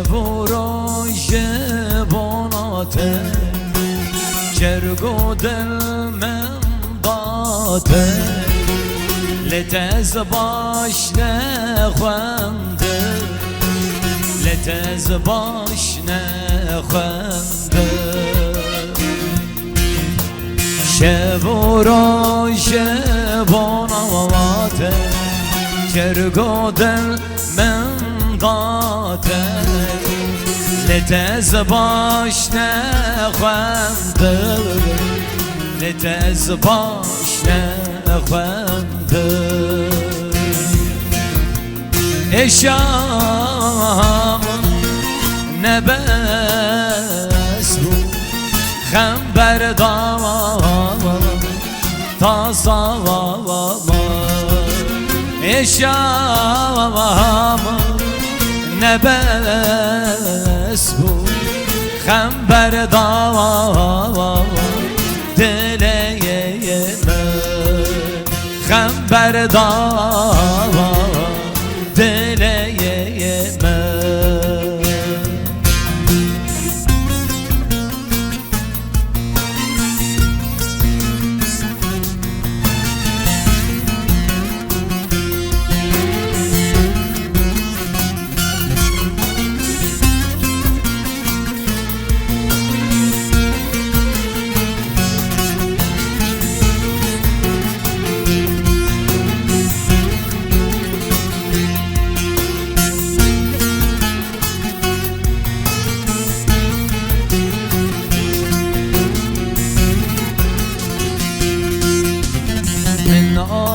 شورو جباناته جرگو دل من باته لتز باش نخونده لتز باش نخونده شورو جباناته جرگو دل من قاتل لتز باش نخونده لتز باش نخونده اشام نبس بو خنبر داما تازا اشام نبس بو خنبر داوا دلیه خنبر داوا دلیه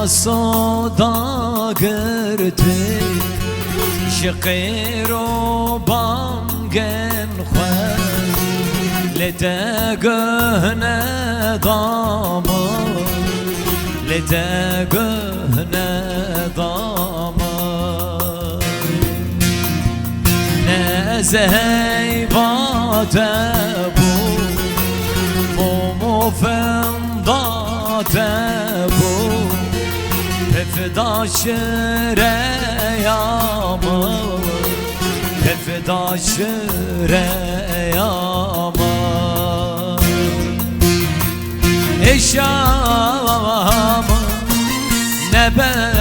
صدا گرتی شقیر و بانگن خواه لتگهنه داما لتگهنه داما نزهی باته بو مومو فنداته بو فدا شريامı feda şereyama eşyamı nebe